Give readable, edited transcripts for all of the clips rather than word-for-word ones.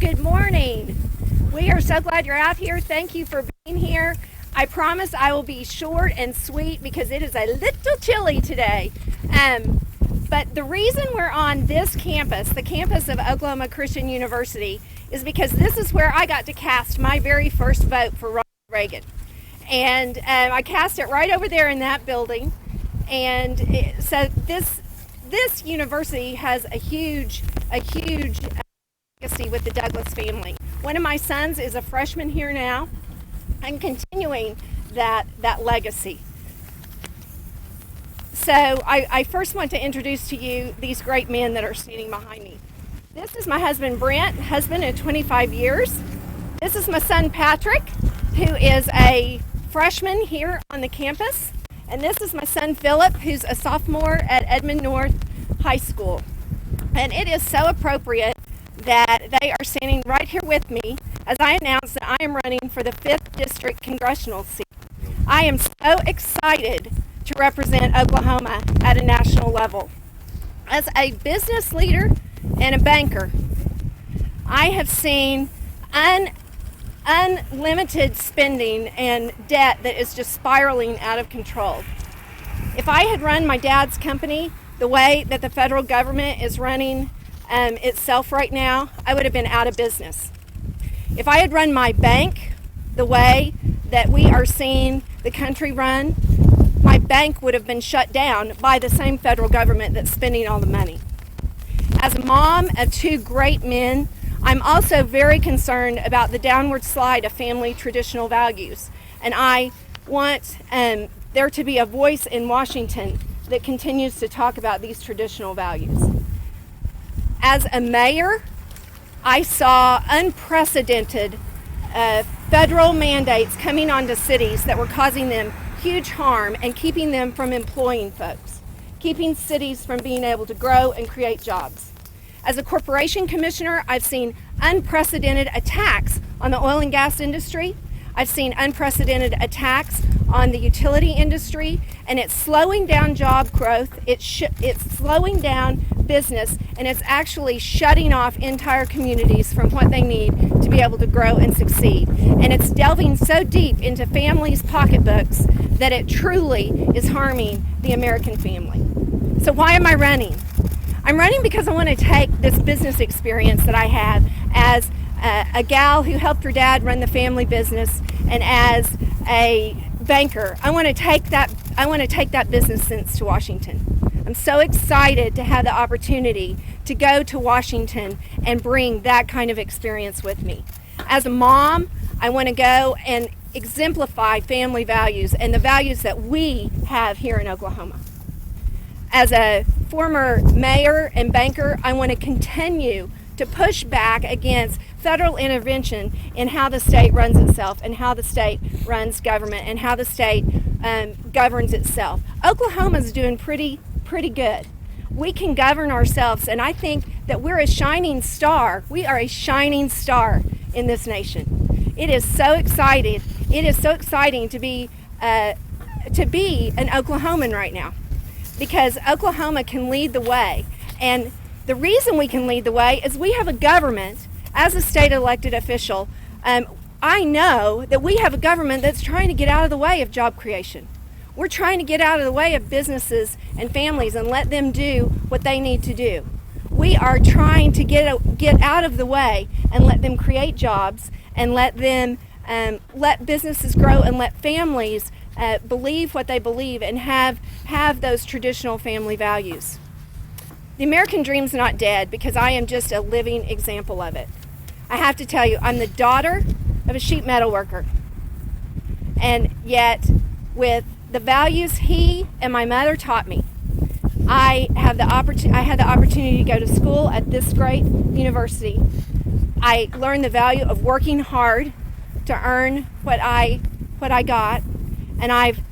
good morning. We are so glad you're out here. Thank you for being here. I promise I will be short and sweet because it is a little chilly today. But the reason we're on this campus, the campus of Oklahoma Christian University, is because this is where I got to cast my very first vote for Ronald Reagan. And I cast it right over there in that building. And so this university has a huge legacy with the Douglas family. One of my sons is a freshman here now and continuing that legacy. So I first want to introduce to you these great men that are standing behind me. This is my husband Brent, husband of 25 years. This is my son Patrick, who is a freshman here on the campus. And this is my son Philip, who's a sophomore at Edmond North High School. And it is so appropriate that they are standing right here with me as I announce that I am running for the 5th District Congressional seat. I am so excited to represent Oklahoma at a national level. As a business leader and a banker, I have seen unlimited spending and debt that is just spiraling out of control. If I had run my dad's company the way that the federal government is running itself right now, I would have been out of business. If I had run my bank the way that we are seeing the country run, my bank would have been shut down by the same federal government that's spending all the money. As a mom of 2 great men, I'm also very concerned about the downward slide of family traditional values. And I want there to be a voice in Washington that continues to talk about these traditional values. As a mayor, I saw unprecedented federal mandates coming onto cities that were causing them huge harm and keeping them from employing folks, keeping cities from being able to grow and create jobs. As a corporation commissioner, I've seen unprecedented attacks on the oil and gas industry. I've seen unprecedented attacks on the utility industry, and it's slowing down job growth, it's slowing down business, and it's actually shutting off entire communities from what they need to be able to grow and succeed. And it's delving so deep into families' pocketbooks that it truly is harming the American family. So why am I running? I'm running because I want to take this business experience that I have as a gal who helped her dad run the family business, and as a banker, I want to take that business sense to Washington. I'm so excited to have the opportunity to go to Washington and bring that kind of experience with me. As a mom, I want to go and exemplify family values and the values that we have here in Oklahoma. As a former mayor and banker, I want to continue to push back against federal intervention in how the state runs itself and how the state runs government and how the state governs itself. Oklahoma's doing pretty good. We can govern ourselves, and I think that we're a shining star. We are a shining star in this nation. It is so exciting. It is so exciting to be an Oklahoman right now, because Oklahoma can lead the way. And the reason we can lead the way is we have a government, as a state elected official, I know that we have a government that's trying to get out of the way of job creation. We're trying to get out of the way of businesses and families and let them do what they need to do. We are trying to get out of the way and let them create jobs and let them let businesses grow and let families believe what they believe and have those traditional family values. The American dream's not dead, because I am just a living example of it. I have to tell you, I'm the daughter of a sheet metal worker, and yet with the values he and my mother taught me, I had the opportunity to go to school at this great university. I learned the value of working hard to earn what I got, and I've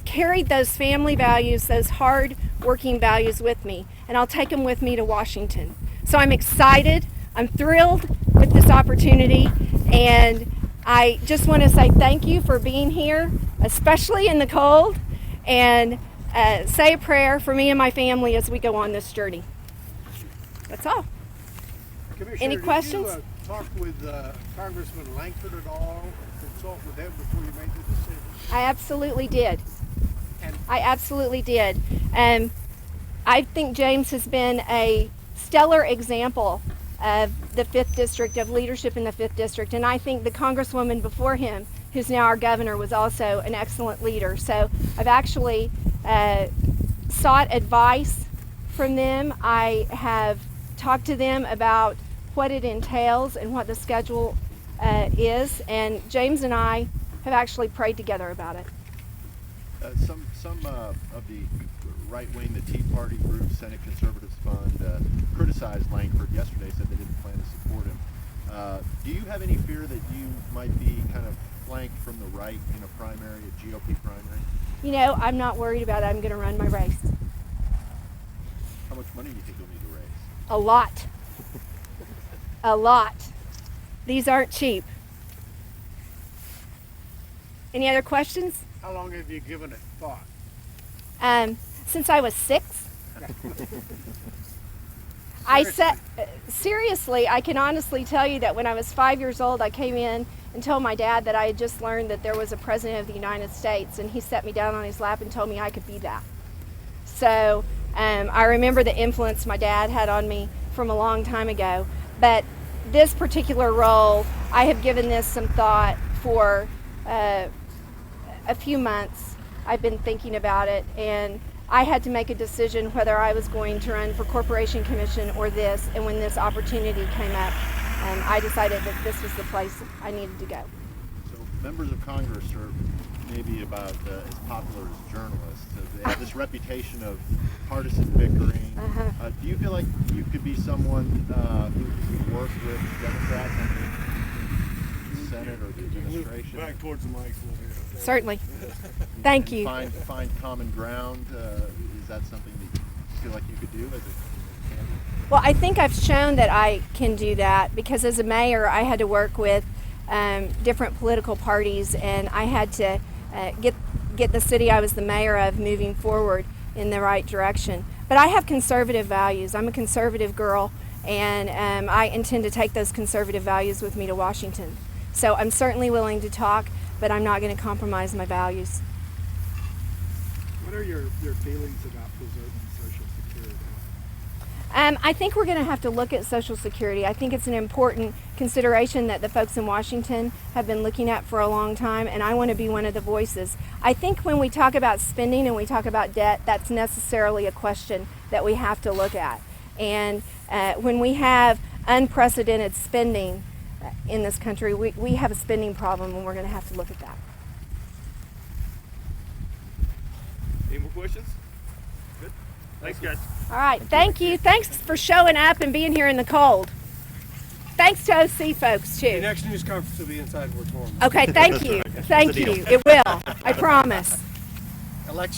carried those family values, those hard working values with me, and I'll take them with me to Washington. So I'm excited, I'm thrilled with this opportunity, and I just want to say thank you for being here, especially in the cold, and say a prayer for me and my family as we go on this journey. That's all. Commissioner, Any questions? talk with Congressman Langford at all? Consult with him before you made the decision? I absolutely did. And I absolutely did. I think James has been a stellar example of the 5th District, of leadership in the 5th District. And I think the Congresswoman before him, who's now our governor, was also an excellent leader. So I've actually sought advice from them. I have talked to them about what it entails and what the schedule is. And James and I have actually prayed together about it. Some of the right wing, the Tea Party group, Senate Conservatives Fund, criticized Langford yesterday, said they didn't plan to support him. Do you have any fear that you might be kind of flanked from the right in a primary, a GOP primary? You know, I'm not worried about it. I'm going to run my race. How much money do you think you'll need to raise? A lot. A lot. These aren't cheap. Any other questions? how long have you given it thought? Since I was 6. I said, seriously, I can honestly tell you that when I was 5 years old, I came in and told my dad that I had just learned that there was a president of the United States, and he set me down on his lap and told me I could be that. So I remember the influence my dad had on me from a long time ago. But this particular role, I have given this some thought for a few months. I've been thinking about it, and I had to make a decision whether I was going to run for Corporation Commission or this, and when this opportunity came up, I decided that this was the place I needed to go. So members of Congress are maybe about as popular as journalists. They have this reputation of partisan bickering. Do you feel like you could be someone who could work with Democrats in the Senate or the administration? Back towards the mic a little bit. Certainly. Thank you. Find common ground. Is that something that you feel like you could do as a candidate? Well, I think I've shown that I can do that, because as a mayor, I had to work with different political parties, and I had to get the city I was the mayor of moving forward in the right direction. But I have conservative values. I'm a conservative girl, and I intend to take those conservative values with me to Washington. So I'm certainly willing to talk, but I'm not going to compromise my values. What are your feelings about preserving Social Security? I think we're going to have to look at Social Security. I think it's an important consideration that the folks in Washington have been looking at for a long time, and I want to be one of the voices. I think when we talk about spending and we talk about debt, that's necessarily a question that we have to look at. And when we have unprecedented spending in this country, we have a spending problem, and we're going to have to look at that. Any more questions? Good. Thanks, guys. All right, thank you. Thanks for showing up and being here in the cold. Thanks to OC folks, The too. next news conference will be inside Ward Forum. Okay, thank you. Thank you. It will. I promise. Election